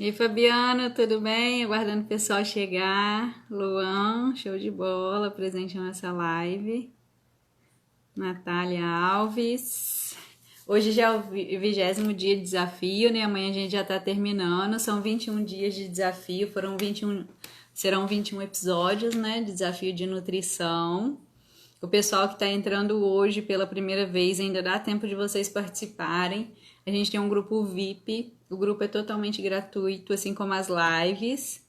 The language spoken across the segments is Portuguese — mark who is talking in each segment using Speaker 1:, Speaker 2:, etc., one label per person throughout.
Speaker 1: E Fabiana, tudo bem? Aguardando o pessoal chegar. Luan, show de bola, presente nessa live. Natália Alves. Hoje já é o 20º dia de desafio, né? Amanhã a gente já tá terminando. São 21 dias de desafio, serão 21 episódios, né? De desafio de nutrição. O pessoal que está entrando hoje pela primeira vez, ainda dá tempo de vocês participarem. A gente tem um grupo VIP, o grupo é totalmente gratuito, assim como as lives.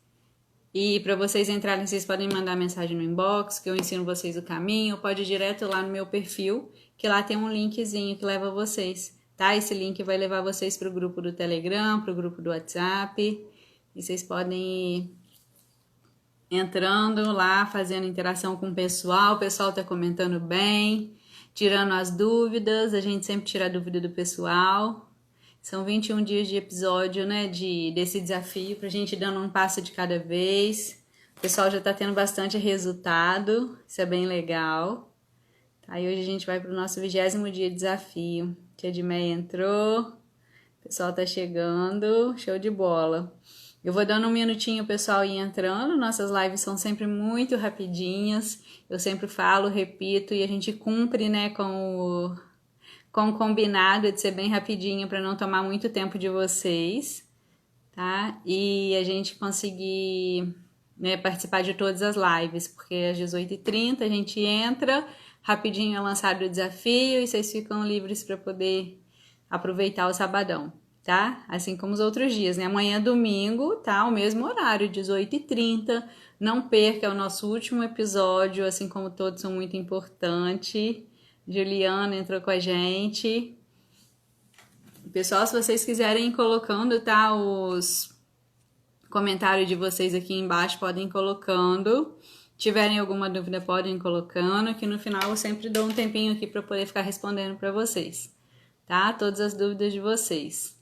Speaker 1: E para vocês entrarem, vocês podem mandar mensagem no inbox, que eu ensino vocês o caminho, ou pode ir direto lá no meu perfil, que lá tem um linkzinho que leva vocês, tá? Esse link vai levar vocês para o grupo do Telegram, para o grupo do WhatsApp, e vocês podem ir entrando lá, fazendo interação com o pessoal tá comentando bem, tirando as dúvidas, a gente sempre tira a dúvida do pessoal. São 21 dias de episódio, né, desse desafio, pra gente dando um passo de cada vez. O pessoal já tá tendo bastante resultado, isso é bem legal. Tá, e hoje a gente vai pro nosso 20º dia de desafio. Tia de Meia entrou, o pessoal tá chegando, show de bola. Eu vou dando um minutinho o pessoal ir entrando, nossas lives são sempre muito rapidinhas, eu sempre falo, repito, e a gente cumpre, né, com o combinado de ser bem rapidinho para não tomar muito tempo de vocês, tá? E a gente conseguir, né, participar de todas as lives, porque às 18h30 a gente entra, rapidinho é lançado o desafio e vocês ficam livres para poder aproveitar o sabadão, tá? Assim como os outros dias, né? Amanhã domingo, tá? O mesmo horário, 18h30. Não perca, é o nosso último episódio, assim como todos são muito importantes. Juliana entrou com a gente. Pessoal, se vocês quiserem ir colocando, tá? Os comentários de vocês aqui embaixo, podem ir colocando. Tiverem alguma dúvida, podem ir colocando, que no final eu sempre dou um tempinho aqui para poder ficar respondendo para vocês, tá? Todas as dúvidas de vocês.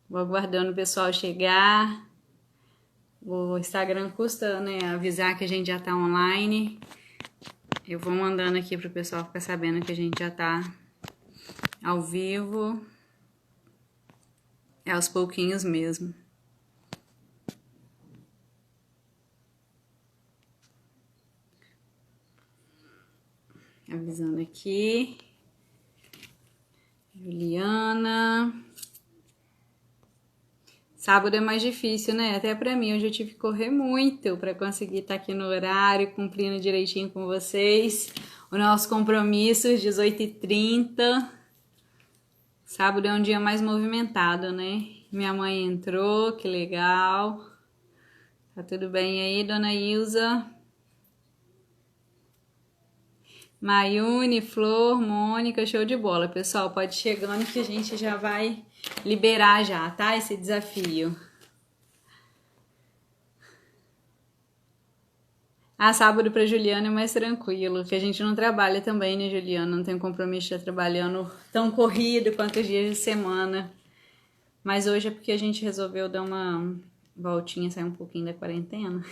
Speaker 1: Vou aguardando o pessoal chegar. O Instagram custa, né, avisar que a gente já tá online. Eu vou mandando aqui pro pessoal ficar sabendo que a gente já tá ao vivo. É aos pouquinhos mesmo. Avisando aqui. Juliana. Sábado é mais difícil, né? Até pra mim, hoje eu tive que correr muito pra conseguir estar aqui no horário, cumprindo direitinho com vocês. O nosso compromisso, 18h30. Sábado é um dia mais movimentado, né? Minha mãe entrou, que legal. Tá tudo bem aí, dona Ilza? Maiune, Flor, Mônica, show de bola. Pessoal, pode ir chegando que a gente já vai liberar já, tá? Esse desafio. Sábado pra Juliana é mais tranquilo, que a gente não trabalha também, né, Juliana? Não tem compromisso de estar trabalhando tão corrido quanto os dias de semana. Mas hoje é porque a gente resolveu dar uma voltinha, sair um pouquinho da quarentena.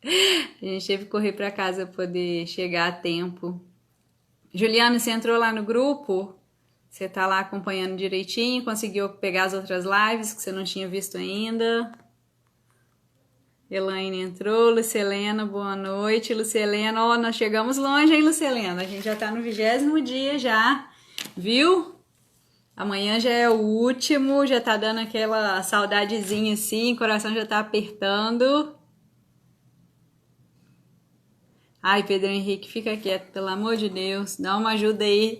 Speaker 1: A gente teve que correr pra casa pra poder chegar a tempo. Juliana, você entrou lá no grupo? Você tá lá acompanhando direitinho? Conseguiu pegar as outras lives que você não tinha visto ainda? Elaine entrou, Lucelena, boa noite. Lucelena, ó, nós chegamos longe, hein, Lucelena? A gente já tá no 20º dia já, viu? Amanhã já é o último, já tá dando aquela saudadezinha assim, o coração já tá apertando. Ai, Pedro Henrique, fica quieto, pelo amor de Deus, dá uma ajuda aí.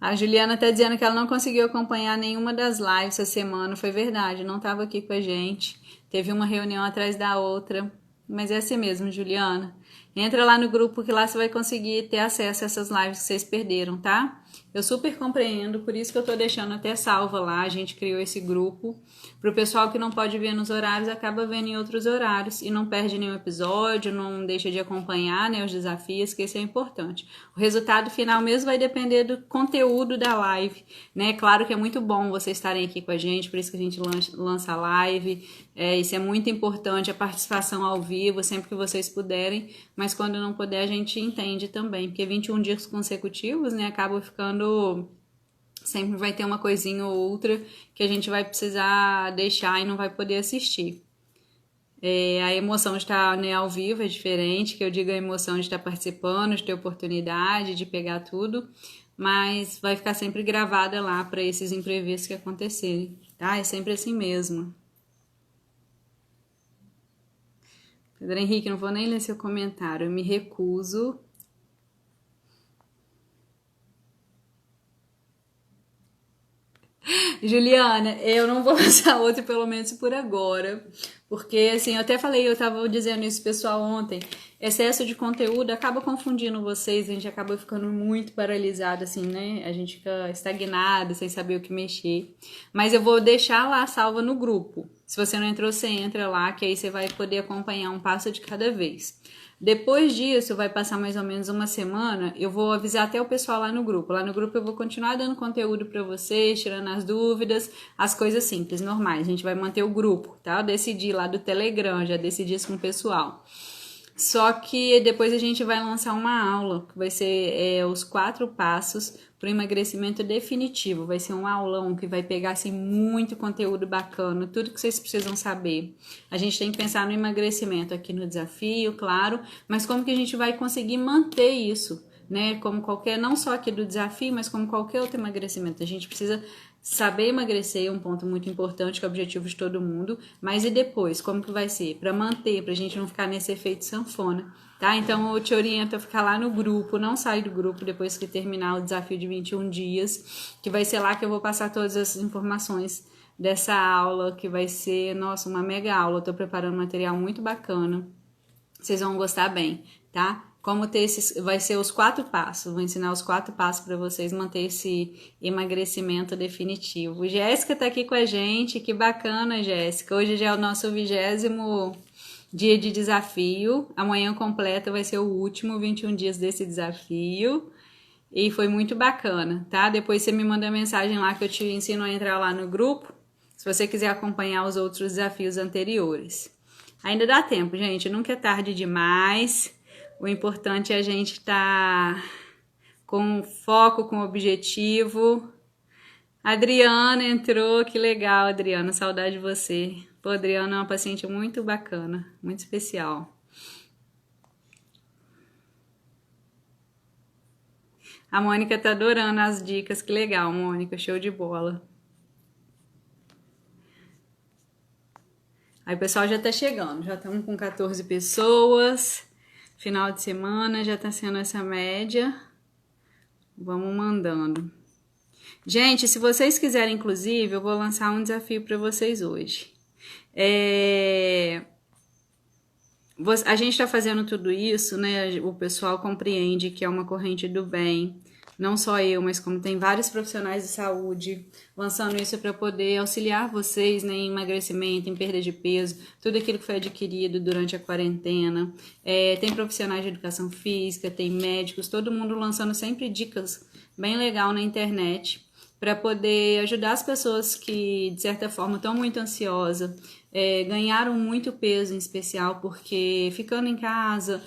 Speaker 1: A Juliana tá dizendo que ela não conseguiu acompanhar nenhuma das lives essa semana, foi verdade, não tava aqui com a gente. Teve uma reunião atrás da outra, mas é assim mesmo, Juliana. Entra lá no grupo que lá você vai conseguir ter acesso a essas lives que vocês perderam, tá? Eu super compreendo, por isso que eu tô deixando até salva lá, a gente criou esse grupo. Pro pessoal que não pode ver nos horários, acaba vendo em outros horários e não perde nenhum episódio, não deixa de acompanhar, né, os desafios, que isso é importante. O resultado final mesmo vai depender do conteúdo da live, né? Claro que é muito bom vocês estarem aqui com a gente, por isso que a gente lança a live. Isso é muito importante, a participação ao vivo, sempre que vocês puderem, mas quando não puder a gente entende também, porque 21 dias consecutivos, né, acaba ficando Sempre vai ter uma coisinha ou outra que a gente vai precisar deixar e não vai poder assistir. A emoção de estar, né, ao vivo é diferente, que eu digo a emoção de estar participando, de ter oportunidade, de pegar tudo, mas vai ficar sempre gravada lá para esses imprevistos que acontecerem, tá? É sempre assim mesmo. Pedro Henrique, não vou nem ler seu comentário, eu me recuso. Juliana, eu não vou lançar outro, pelo menos por agora. Porque, assim, eu até falei, eu tava dizendo isso pessoal ontem, excesso de conteúdo acaba confundindo vocês, a gente acaba ficando muito paralisado, assim, né? A gente fica estagnado, sem saber o que mexer. Mas eu vou deixar lá salva no grupo. Se você não entrou, você entra lá, que aí você vai poder acompanhar um passo de cada vez. Depois disso, vai passar mais ou menos uma semana, eu vou avisar até o pessoal lá no grupo. Lá no grupo eu vou continuar dando conteúdo para vocês, tirando as dúvidas, as coisas simples, normais. A gente vai manter o grupo, tá? Eu decidi lá do Telegram, já decidi isso com o pessoal. Só que depois a gente vai lançar uma aula, que vai ser os 4 passos para o emagrecimento definitivo. Vai ser um aulão que vai pegar assim, muito conteúdo bacana, tudo que vocês precisam saber. A gente tem que pensar no emagrecimento aqui no desafio, claro, mas como que a gente vai conseguir manter isso, né? Como qualquer, não só aqui do desafio, mas como qualquer outro emagrecimento. A gente precisa saber emagrecer é um ponto muito importante, que é o objetivo de todo mundo, mas e depois, como que vai ser? Para manter, pra gente não ficar nesse efeito sanfona, tá? Então eu te oriento a ficar lá no grupo, não sair do grupo depois que terminar o desafio de 21 dias, que vai ser lá que eu vou passar todas as informações dessa aula, que vai ser, nossa, uma mega aula. Eu tô preparando um material muito bacana, vocês vão gostar bem, tá? Como ter esses, vai ser os 4 passos, vou ensinar os 4 passos para vocês manter esse emagrecimento definitivo. Jéssica tá aqui com a gente, que bacana, Jéssica. Hoje já é o nosso 20º dia de desafio, amanhã completa vai ser o último 21 dias desse desafio. E foi muito bacana, tá? Depois você me manda mensagem lá que eu te ensino a entrar lá no grupo, se você quiser acompanhar os outros desafios anteriores. Ainda dá tempo, gente, nunca é tarde demais. O importante é a gente estar com foco, com objetivo. Adriana entrou, que legal, Adriana, saudade de você. Pô, Adriana é uma paciente muito bacana, muito especial. A Mônica tá adorando as dicas, que legal, Mônica, show de bola. Aí o pessoal já tá chegando, já estamos com 14 pessoas. Final de semana já tá sendo essa média. Vamos mandando. Gente, se vocês quiserem, inclusive, eu vou lançar um desafio para vocês hoje. A gente está fazendo tudo isso, né? O pessoal compreende que é uma corrente do bem. Não só eu, mas como tem vários profissionais de saúde lançando isso para poder auxiliar vocês, né, em emagrecimento, em perda de peso, tudo aquilo que foi adquirido durante a quarentena. Tem profissionais de educação física, tem médicos, todo mundo lançando sempre dicas bem legal na internet para poder ajudar as pessoas que, de certa forma, estão muito ansiosas, ganharam muito peso em especial, porque ficando em casa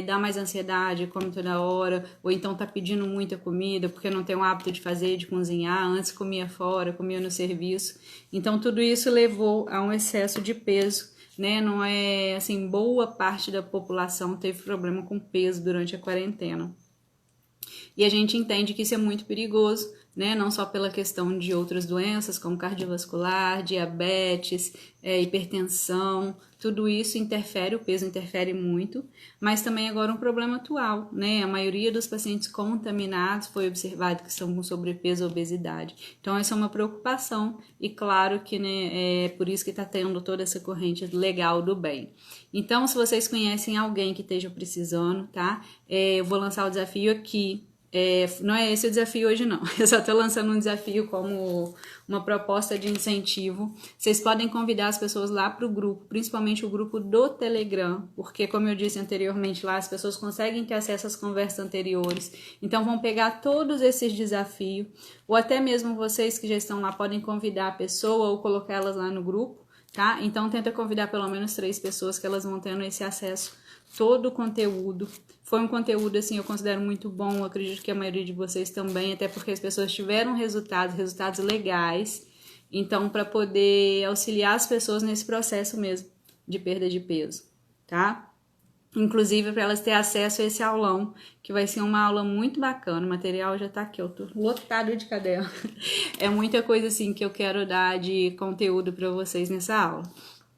Speaker 1: dá mais ansiedade, come toda hora, ou então tá pedindo muita comida, porque não tem o hábito de fazer, de cozinhar, antes comia fora, comia no serviço. Então tudo isso levou a um excesso de peso, né? Não é assim, boa parte da população teve problema com peso durante a quarentena. E a gente entende que isso é muito perigoso, né? Não só pela questão de outras doenças, como cardiovascular, diabetes, hipertensão, tudo isso interfere, o peso interfere muito, mas também agora um problema atual, né? A maioria dos pacientes contaminados foi observado que estão com sobrepeso ou obesidade. Então, essa é uma preocupação e claro que, né, é por isso que está tendo toda essa corrente legal do bem. Então, se vocês conhecem alguém que esteja precisando, tá? Eu vou lançar o desafio aqui. Não é esse o desafio hoje, não. Eu só estou lançando um desafio como uma proposta de incentivo. Vocês podem convidar as pessoas lá para o grupo, principalmente o grupo do Telegram, porque, como eu disse anteriormente lá, as pessoas conseguem ter acesso às conversas anteriores. Então, vão pegar todos esses desafios, ou até mesmo vocês que já estão lá podem convidar a pessoa ou colocar elas lá no grupo, tá? Então, tenta convidar pelo menos 3 pessoas que elas vão tendo esse acesso, todo o conteúdo. Foi um conteúdo, assim, eu considero muito bom, acredito que a maioria de vocês também, até porque as pessoas tiveram resultados legais. Então, para poder auxiliar as pessoas nesse processo mesmo de perda de peso, tá? Inclusive para elas terem acesso a esse aulão, que vai ser uma aula muito bacana. O material já tá aqui, eu tô lotado de caderno. É muita coisa assim que eu quero dar de conteúdo para vocês nessa aula,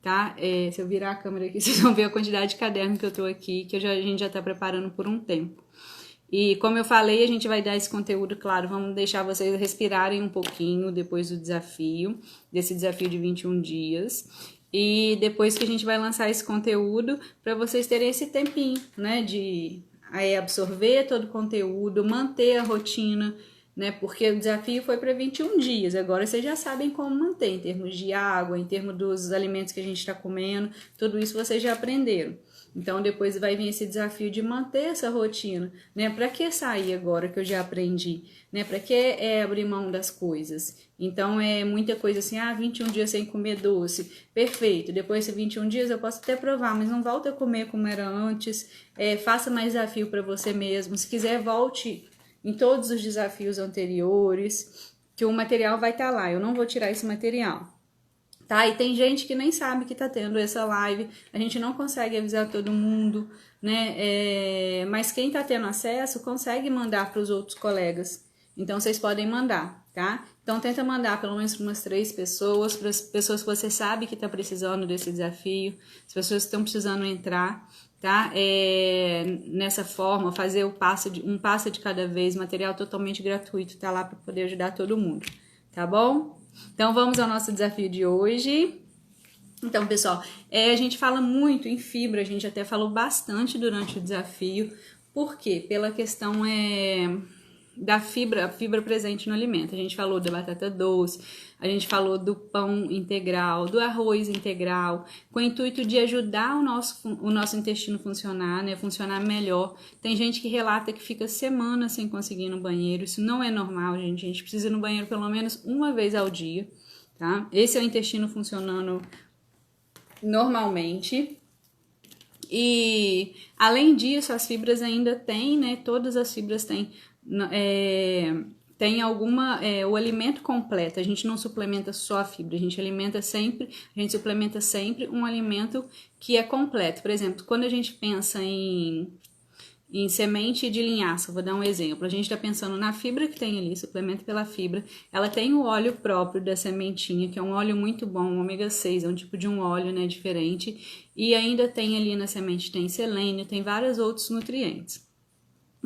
Speaker 1: tá? Se eu virar a câmera aqui, vocês vão ver a quantidade de caderno que eu tô aqui, que a gente já tá preparando por um tempo. E como eu falei, a gente vai dar esse conteúdo, claro, vamos deixar vocês respirarem um pouquinho depois do desafio, desse desafio de 21 dias. E depois que a gente vai lançar esse conteúdo, para vocês terem esse tempinho, né, de aí absorver todo o conteúdo, manter a rotina, né, porque o desafio foi para 21 dias, agora vocês já sabem como manter, em termos de água, em termos dos alimentos que a gente está comendo, tudo isso vocês já aprenderam. Então, depois vai vir esse desafio de manter essa rotina, né? Para que sair agora que eu já aprendi, né? Para que abrir mão das coisas? Então, é muita coisa assim, 21 dias sem comer doce, perfeito. Depois de 21 dias eu posso até provar, mas não volta a comer como era antes. Faça mais desafio para você mesmo. Se quiser, volte em todos os desafios anteriores, que o material vai estar lá. Eu não vou tirar esse material. Tá? E tem gente que nem sabe que tá tendo essa live, a gente não consegue avisar todo mundo, né? Mas quem tá tendo acesso consegue mandar para os outros colegas. Então vocês podem mandar, tá? Então tenta mandar pelo menos para umas 3 pessoas, para as pessoas que você sabe que tá precisando desse desafio, as pessoas que estão precisando entrar, tá? Nessa forma, fazer um passo de cada vez, material totalmente gratuito, tá lá para poder ajudar todo mundo, tá bom? Então, vamos ao nosso desafio de hoje. Então, pessoal, a gente fala muito em fibra, a gente até falou bastante durante o desafio. Por quê? Pela questão da fibra, a fibra presente no alimento. A gente falou da batata doce, a gente falou do pão integral, do arroz integral, com o intuito de ajudar o nosso intestino funcionar, né? Funcionar melhor. Tem gente que relata que fica semanas sem conseguir ir no banheiro. Isso não é normal, gente. A gente precisa ir no banheiro pelo menos uma vez ao dia, tá? Esse é o intestino funcionando normalmente. E além disso, as fibras ainda têm, né? Todas as fibras têm. Tem o alimento completo, a gente não suplementa só a fibra, a gente suplementa sempre um alimento que é completo. Por exemplo, quando a gente pensa em semente de linhaça, vou dar um exemplo, a gente está pensando na fibra que tem ali, suplemento pela fibra, ela tem o óleo próprio da sementinha, que é um óleo muito bom, um ômega 6, é um tipo de um óleo, né, diferente, e ainda tem ali na semente, tem selênio, tem vários outros nutrientes.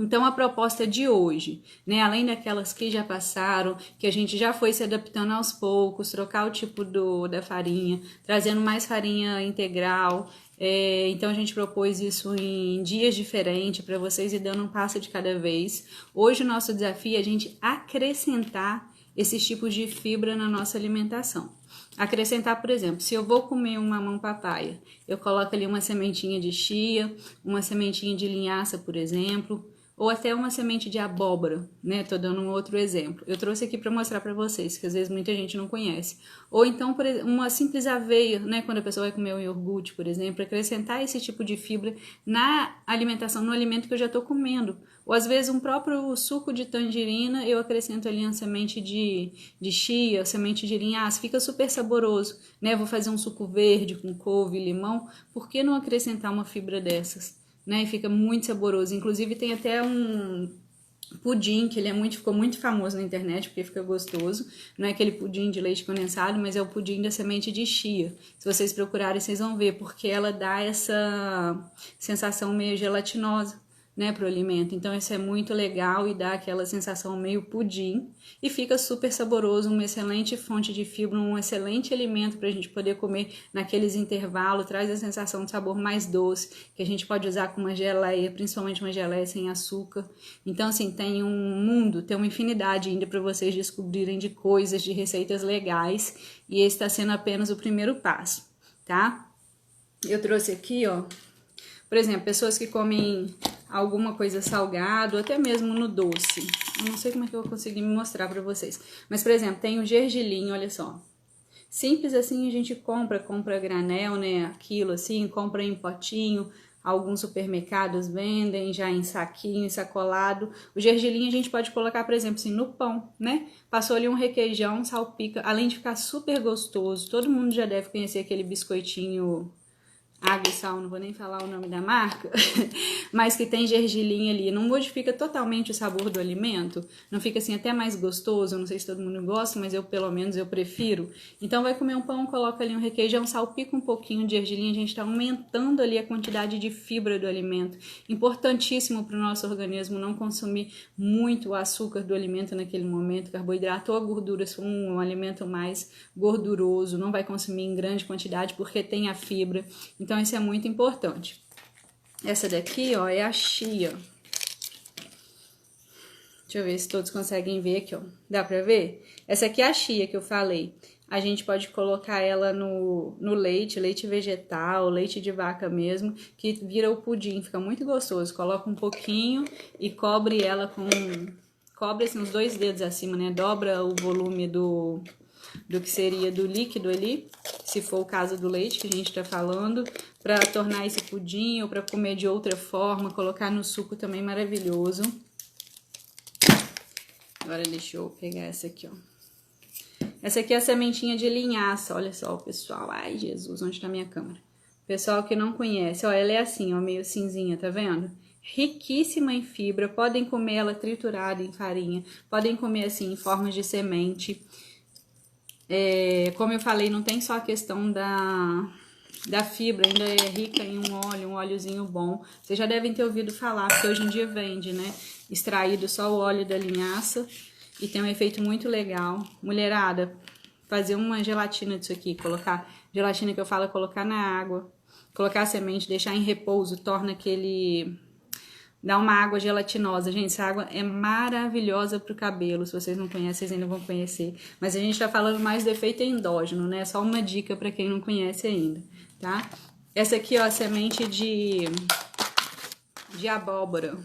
Speaker 1: Então, a proposta de hoje, né, além daquelas que já passaram, que a gente já foi se adaptando aos poucos, trocar o tipo da farinha, trazendo mais farinha integral. Então, a gente propôs isso em dias diferentes para vocês ir dando um passo de cada vez. Hoje, o nosso desafio é a gente acrescentar esses tipos de fibra na nossa alimentação. Acrescentar, por exemplo, se eu vou comer um mamão papaya, eu coloco ali uma sementinha de chia, uma sementinha de linhaça, por exemplo, ou até uma semente de abóbora, né? Tô dando um outro exemplo. Eu trouxe aqui para mostrar para vocês, que às vezes muita gente não conhece. Ou então, uma simples aveia, né? Quando a pessoa vai comer um iogurte, por exemplo, acrescentar esse tipo de fibra na alimentação, no alimento que eu já tô comendo. Ou às vezes um próprio suco de tangerina, eu acrescento ali uma semente de chia, semente de linhaça, fica super saboroso, né? Vou fazer um suco verde com couve e limão, por que não acrescentar uma fibra dessas? Né, e fica muito saboroso. Inclusive tem até um pudim que ficou muito famoso na internet porque fica gostoso. Não é aquele pudim de leite condensado, mas é o pudim da semente de chia. Se vocês procurarem, vocês vão ver, porque ela dá essa sensação meio gelatinosa, né, pro alimento. Então isso é muito legal e dá aquela sensação meio pudim e fica super saboroso, uma excelente fonte de fibra, um excelente alimento para a gente poder comer naqueles intervalos, traz a sensação de sabor mais doce, que a gente pode usar com uma geleia, principalmente uma geleia sem açúcar. Então assim, tem uma infinidade ainda para vocês descobrirem de coisas, de receitas legais, e esse está sendo apenas o primeiro passo, tá? Eu trouxe aqui, ó, por exemplo, pessoas que comem alguma coisa salgado, até mesmo no doce. Eu não sei como é que eu vou conseguir me mostrar pra vocês. Mas, por exemplo, tem o gergelim, olha só. Simples assim, a gente compra a granel, né, aquilo assim, compra em potinho, alguns supermercados vendem já em saquinho, sacolado. O gergelim a gente pode colocar, por exemplo, assim, no pão, né? Passou ali um requeijão, salpica, além de ficar super gostoso. Todo mundo já deve conhecer aquele biscoitinho água e sal, não vou nem falar o nome da marca, mas que tem gergelim ali, não modifica totalmente o sabor do alimento, não fica assim até mais gostoso, eu não sei se todo mundo gosta, mas eu pelo menos eu prefiro. Então vai comer um pão, coloca ali um requeijão, salpica um pouquinho de gergelim, a gente está aumentando ali a quantidade de fibra do alimento, importantíssimo para o nosso organismo não consumir muito o açúcar do alimento naquele momento, carboidrato ou a gordura, se for um alimento mais gorduroso, não vai consumir em grande quantidade porque tem a fibra. Então, isso é muito importante. Essa daqui, ó, é a chia. Deixa eu ver se todos conseguem ver aqui, ó. Dá pra ver? Essa aqui é a chia que eu falei. A gente pode colocar ela no leite, leite vegetal, leite de vaca mesmo, que vira o pudim, fica muito gostoso. Coloca um pouquinho e cobre ela com... Cobre assim uns 2 dedos acima, né? Dobra o volume do que seria do líquido ali, se for o caso do leite que a gente tá falando, para tornar esse pudim ou para comer de outra forma, colocar no suco também maravilhoso. Agora deixa eu pegar essa aqui, ó. Essa aqui é a sementinha de linhaça, olha só, pessoal. Ai, Jesus, onde tá minha câmera? Pessoal que não conhece, ó, ela é assim, ó, meio cinzinha, tá vendo? Riquíssima em fibra, podem comer ela triturada em farinha, podem comer assim em formas de semente. Como eu falei, não tem só a questão da fibra, ainda é rica em um óleozinho bom. Vocês já devem ter ouvido falar, porque hoje em dia vende, né? Extraído só o óleo da linhaça e tem um efeito muito legal. Mulherada, fazer uma gelatina disso aqui, colocar, gelatina que eu falo é colocar na água, colocar a semente, deixar em repouso, torna aquele... Dá uma água gelatinosa. Gente, essa água é maravilhosa pro cabelo. Se vocês não conhecem, vocês ainda vão conhecer. Mas a gente tá falando mais do efeito endógeno, né? Só uma dica para quem não conhece ainda, tá? Essa aqui, ó, semente de abóbora.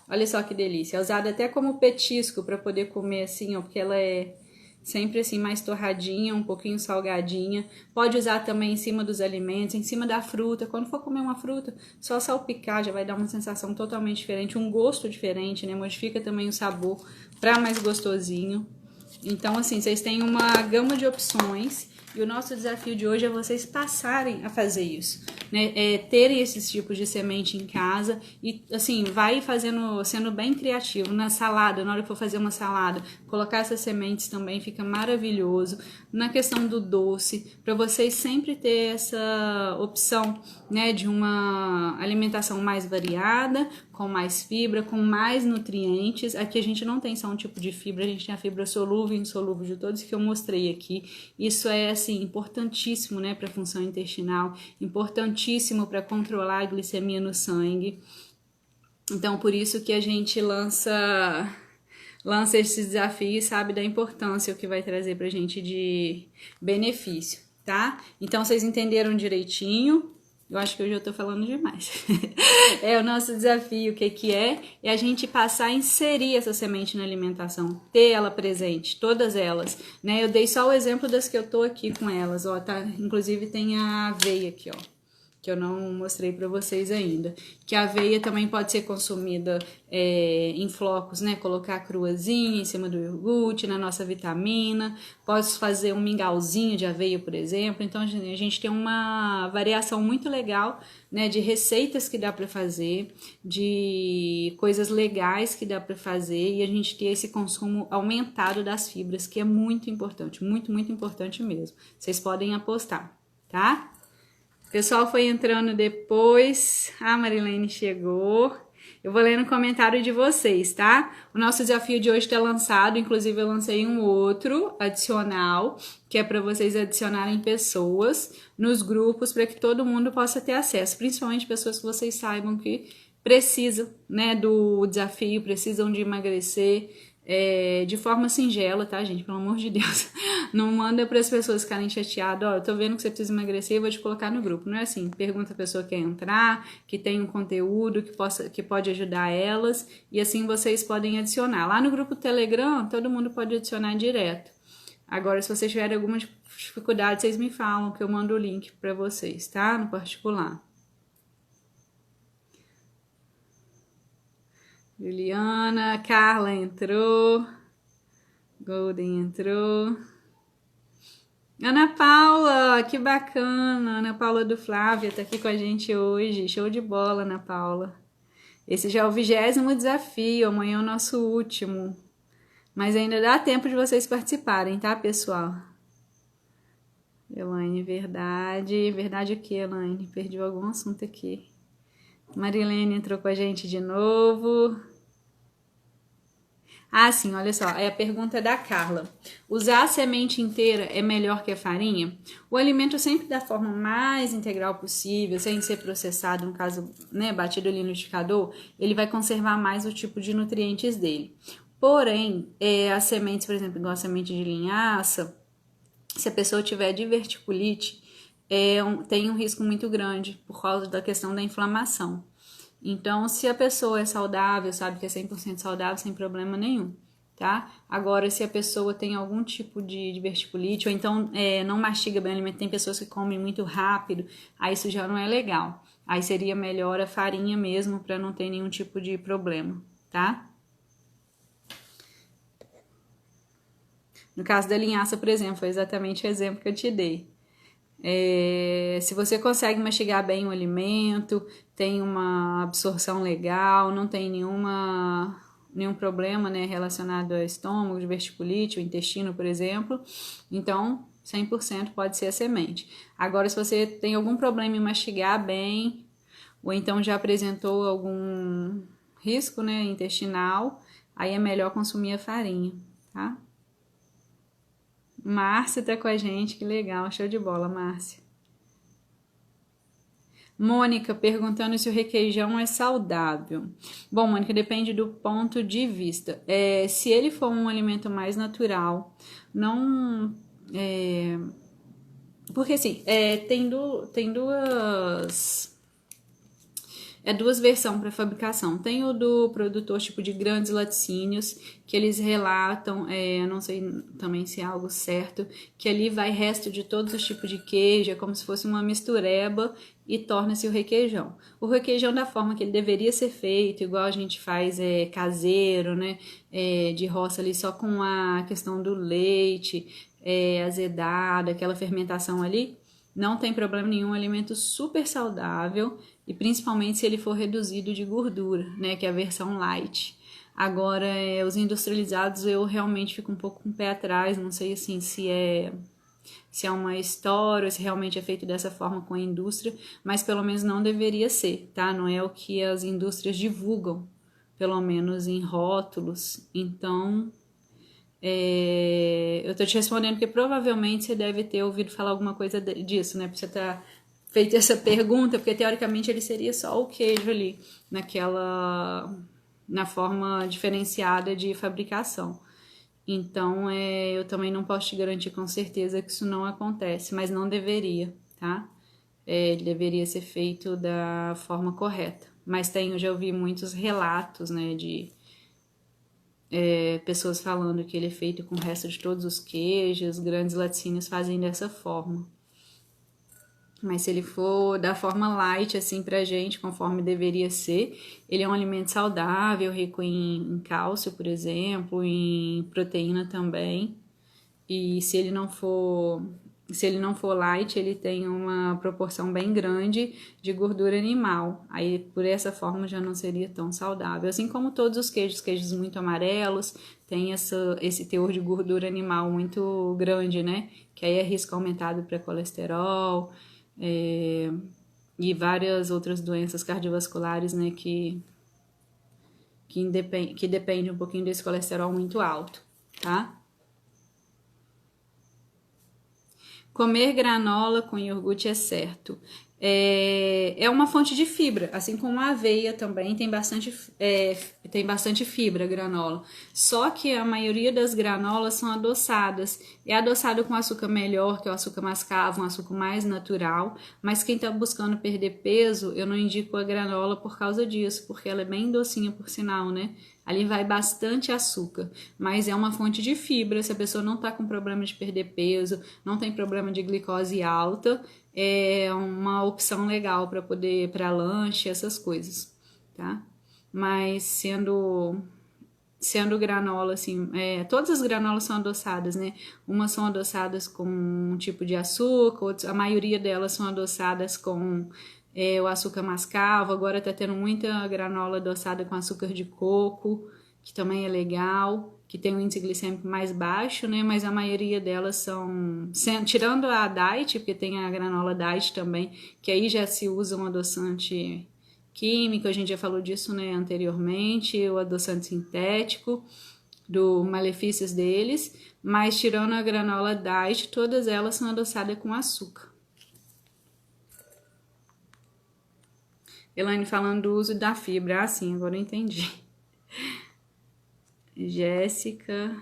Speaker 1: Olha só que delícia. É usada até como petisco para poder comer assim, ó, porque ela é sempre assim mais torradinha, um pouquinho salgadinha. Pode usar também em cima dos alimentos, em cima da fruta. Quando for comer uma fruta, só salpicar já vai dar uma sensação totalmente diferente, um gosto diferente, né? Modifica também o sabor para mais gostosinho. Então, assim, vocês têm uma gama de opções e o nosso desafio de hoje é vocês passarem a fazer isso, né? Terem esses tipos de semente em casa e, assim, vai fazendo, sendo bem criativo. Na salada, na hora que for fazer uma salada, colocar essas sementes também fica maravilhoso. Na questão do doce, para vocês sempre ter essa opção, né, de uma alimentação mais variada, com mais fibra, com mais nutrientes. Aqui a gente não tem só um tipo de fibra, a gente tem a fibra solúvel e insolúvel de todos que eu mostrei aqui. Isso é, assim, importantíssimo, né, para a função intestinal, importantíssimo para controlar a glicemia no sangue. Então, por isso que a gente lança esse desafio e sabe da importância o que vai trazer pra gente de benefício, tá? Então, vocês entenderam direitinho. Eu acho que hoje eu tô falando demais. O nosso desafio, o que é? É a gente passar a inserir essa semente na alimentação, ter ela presente, todas elas, né? Eu dei só o exemplo das que eu tô aqui com elas, ó, tá? Inclusive tem a aveia aqui, ó, que eu não mostrei para vocês ainda, que a aveia também pode ser consumida em flocos, né, colocar cruazinha em cima do iogurte, na nossa vitamina, posso fazer um mingauzinho de aveia, por exemplo. Então a gente tem uma variação muito legal, né, de receitas que dá para fazer, de coisas legais que dá para fazer, e a gente ter esse consumo aumentado das fibras, que é muito importante, muito, muito importante mesmo. Vocês podem apostar, tá? O pessoal foi entrando depois. A Marilene chegou. Eu vou ler no comentário de vocês, tá? O nosso desafio de hoje está lançado. Inclusive, eu lancei um outro adicional, que é para vocês adicionarem pessoas nos grupos para que todo mundo possa ter acesso. Principalmente pessoas que vocês saibam que precisam, né, do desafio, precisam de emagrecer. De forma singela, tá, gente? Pelo amor de Deus. Não manda para as pessoas ficarem chateadas. Ó, eu tô vendo que você precisa emagrecer, eu vou te colocar no grupo. Não é assim. Pergunta a pessoa que quer entrar, que tem um conteúdo que pode ajudar elas, e assim vocês podem adicionar. Lá no grupo Telegram, todo mundo pode adicionar direto. Agora, se vocês tiverem alguma dificuldade, vocês me falam que eu mando o link para vocês, tá? No particular. Juliana, Carla entrou, Golden entrou. Ana Paula, que bacana, Ana Paula do Flávia tá aqui com a gente hoje, show de bola, Ana Paula. Esse já é o 20º desafio, amanhã é o nosso último, mas ainda dá tempo de vocês participarem, tá, pessoal? Elaine, verdade, verdade o que, Elaine? Perdi algum assunto aqui. Marilene entrou com a gente de novo. Ah, sim, olha só, a pergunta é da Carla. Usar a semente inteira é melhor que a farinha? O alimento sempre da forma mais integral possível, sem ser processado, no caso, né, batido ali no liquidificador, ele vai conservar mais o tipo de nutrientes dele. Porém, as sementes, por exemplo, igual a semente de linhaça, se a pessoa tiver diverticulite, tem um risco muito grande por causa da questão da inflamação. Então, se a pessoa é saudável, sabe que é 100% saudável, sem problema nenhum, tá? Agora, se a pessoa tem algum tipo de diverticulite, ou então não mastiga bem o alimento, tem pessoas que comem muito rápido, aí isso já não é legal. Aí seria melhor a farinha mesmo, para não ter nenhum tipo de problema, tá? No caso da linhaça, por exemplo, foi exatamente o exemplo que eu te dei. Se você consegue mastigar bem o alimento, tem uma absorção legal, não tem nenhum problema, né, relacionado ao estômago, diverticulite, o intestino, por exemplo, então 100% pode ser a semente. Agora, se você tem algum problema em mastigar bem, ou então já apresentou algum risco, né, intestinal, aí é melhor consumir a farinha, tá? Márcia tá com a gente, que legal, show de bola, Márcia. Mônica perguntando se o requeijão é saudável. Bom, Mônica, depende do ponto de vista. Se ele for um alimento mais natural, não. Porque assim, tem duas versões para fabricação. Tem o do produtor tipo de grandes laticínios, que eles relatam, eu não sei também se é algo certo, que ali vai resto de todos os tipos de queijo, é como se fosse uma mistureba e torna-se o requeijão. O requeijão da forma que ele deveria ser feito, igual a gente faz caseiro, né, de roça ali só com a questão do leite, azedado, aquela fermentação ali, não tem problema nenhum, alimento super saudável, e principalmente se ele for reduzido de gordura, né, que é a versão light. Agora, os industrializados eu realmente fico um pouco com o pé atrás, não sei assim se é uma história, se realmente é feito dessa forma com a indústria, mas pelo menos não deveria ser, tá? Não é o que as indústrias divulgam, pelo menos em rótulos. Então, eu tô te respondendo porque provavelmente você deve ter ouvido falar alguma coisa disso, né? Pra você tá feito essa pergunta, porque teoricamente ele seria só o queijo ali, na forma diferenciada de fabricação. Então, eu também não posso te garantir com certeza que isso não acontece, mas não deveria, tá? Ele deveria ser feito da forma correta. Mas eu já ouvi muitos relatos, né, de pessoas falando que ele é feito com o resto de todos os queijos, grandes laticínios fazem dessa forma. Mas se ele for da forma light, assim, pra gente, conforme deveria ser, ele é um alimento saudável, rico em cálcio, por exemplo, em proteína também. E se ele não for light, ele tem uma proporção bem grande de gordura animal. Aí, por essa forma, já não seria tão saudável. Assim como todos os queijos muito amarelos, tem esse teor de gordura animal muito grande, né? Que aí é risco aumentado para colesterol, e várias outras doenças cardiovasculares, né, que depende um pouquinho desse colesterol muito alto, tá? Comer granola com iogurte é certo. É uma fonte de fibra, assim como a aveia também tem bastante fibra, granola. Só que a maioria das granolas são adoçadas. É adoçado com açúcar melhor, que é o açúcar mascavo, um açúcar mais natural. Mas quem está buscando perder peso, eu não indico a granola por causa disso, porque ela é bem docinha, por sinal, né? Ali vai bastante açúcar, mas é uma fonte de fibra. Se a pessoa não está com problema de perder peso, não tem problema de glicose alta, é uma opção legal para lanche, essas coisas, tá? mas sendo granola, assim, todas as granolas são adoçadas, né? Umas são adoçadas com um tipo de açúcar, outras, a maioria delas são adoçadas com o açúcar mascavo. Agora tá tendo muita granola adoçada com açúcar de coco, que também é legal, que tem um índice glicêmico mais baixo, né? Mas a maioria delas são, tirando a diet, porque tem a granola diet também, que aí já se usa um adoçante químico, a gente já falou disso, né, anteriormente, o adoçante sintético, do malefícios deles, mas tirando a granola diet, todas elas são adoçadas com açúcar. Elaine falando do uso da fibra, sim, agora eu entendi. Jéssica,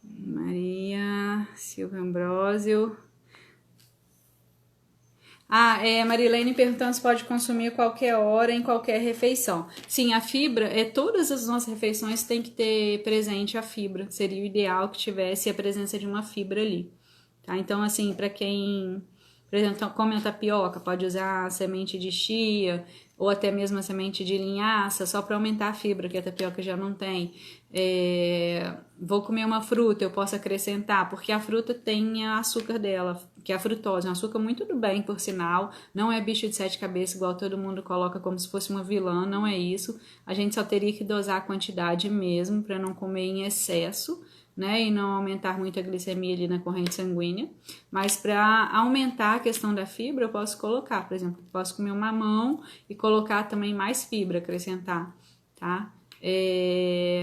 Speaker 1: Maria, Silvia Ambrósio. Marilene perguntando se pode consumir qualquer hora, em qualquer refeição. Sim, a fibra, todas as nossas refeições tem que ter presente a fibra. Seria o ideal que tivesse a presença de uma fibra ali. Tá? Então, assim, para quem, por exemplo, come a tapioca, pode usar a semente de chia ou até mesmo a semente de linhaça, só para aumentar a fibra, que a tapioca já não tem. Vou comer uma fruta, eu posso acrescentar, porque a fruta tem açúcar dela, que é a frutose, um açúcar muito do bem, por sinal, não é bicho de sete cabeças igual todo mundo coloca como se fosse uma vilã, não é isso. A gente só teria que dosar a quantidade mesmo para não comer em excesso, né, e não aumentar muito a glicemia ali na corrente sanguínea. Mas para aumentar a questão da fibra, eu posso colocar, por exemplo, posso comer um mamão e colocar também mais fibra, acrescentar, tá?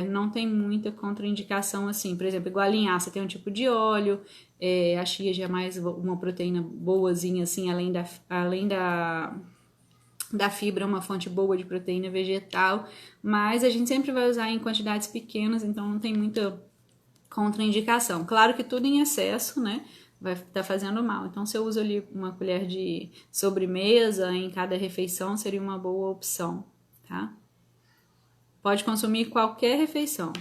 Speaker 1: Não tem muita contraindicação assim, por exemplo, igual a linhaça tem um tipo de óleo, a chia já é mais uma proteína boazinha assim, além da fibra, uma fonte boa de proteína vegetal, mas a gente sempre vai usar em quantidades pequenas, então não tem muita contraindicação. Claro que tudo em excesso, né, vai estar fazendo mal. Então, se eu uso ali uma colher de sobremesa em cada refeição, seria uma boa opção, tá? Pode consumir qualquer refeição.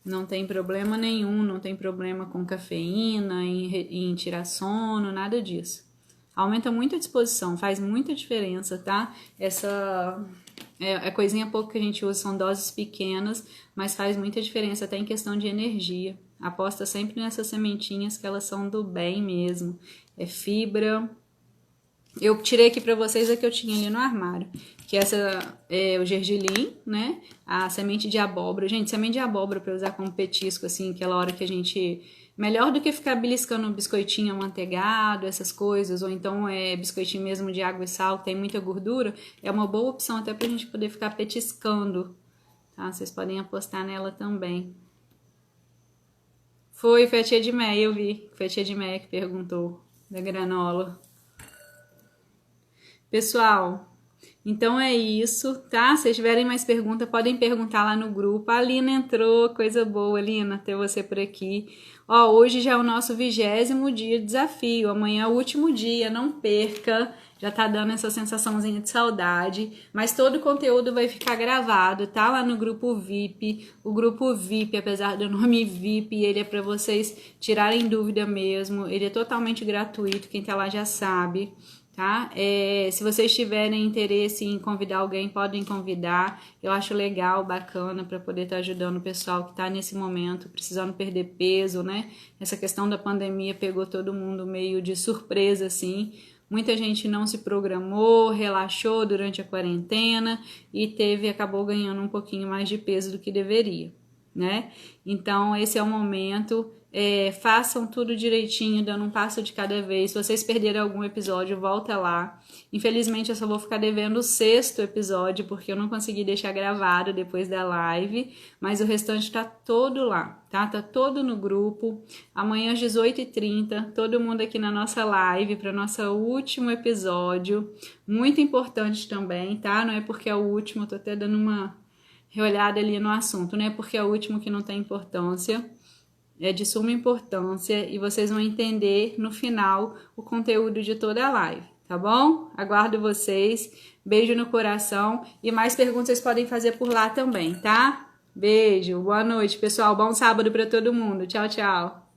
Speaker 1: Não tem problema nenhum, não tem problema com cafeína, em tirar sono, nada disso. Aumenta muito a disposição, faz muita diferença, tá? Essa coisinha pouco que a gente usa, são doses pequenas, mas faz muita diferença até em questão de energia. Aposta sempre nessas sementinhas que elas são do bem mesmo. É fibra. Eu tirei aqui para vocês a que eu tinha ali no armário, que essa é o gergelim, né? A semente de abóbora. Gente, semente de abóbora para usar como petisco, assim, aquela hora que a gente... Melhor do que ficar beliscando um biscoitinho amanteigado, essas coisas, ou então biscoitinho mesmo de água e sal, que tem muita gordura, é uma boa opção até pra gente poder ficar petiscando, tá? Vocês podem apostar nela também. Foi a tia de Meia, eu vi. Foi a tia de Meia que perguntou da granola. Pessoal, então é isso, tá? Se tiverem mais perguntas, podem perguntar lá no grupo. A Lina entrou, coisa boa, Lina, ter você por aqui. Ó, hoje já é o nosso 20º dia de desafio, amanhã é o último dia, não perca. Já tá dando essa sensaçãozinha de saudade, mas todo o conteúdo vai ficar gravado, tá? Lá no grupo VIP. O grupo VIP, apesar do nome VIP, ele é para vocês tirarem dúvida mesmo. Ele é totalmente gratuito, quem tá lá já sabe. Tá? Se vocês tiverem interesse em convidar alguém, podem convidar. Eu acho legal, bacana, para poder estar ajudando o pessoal que está nesse momento, precisando perder peso, né? Essa questão da pandemia pegou todo mundo meio de surpresa, assim. Muita gente não se programou, relaxou durante a quarentena e acabou ganhando um pouquinho mais de peso do que deveria, né? Então, esse é o momento... façam tudo direitinho, dando um passo de cada vez. Se vocês perderam algum episódio, volta lá. Infelizmente eu só vou ficar devendo o 6º episódio, porque eu não consegui deixar gravado depois da live, mas o restante tá todo lá, tá? Tá todo no grupo. Amanhã às 18h30, todo mundo aqui na nossa live para nosso último episódio, muito importante também, tá? Não é porque é o último, eu tô até dando uma reolhada ali no assunto, não é porque é o último que não tem importância. É de suma importância e vocês vão entender no final o conteúdo de toda a live, tá bom? Aguardo vocês, beijo no coração e mais perguntas vocês podem fazer por lá também, tá? Beijo, boa noite, pessoal, bom sábado para todo mundo, tchau, tchau!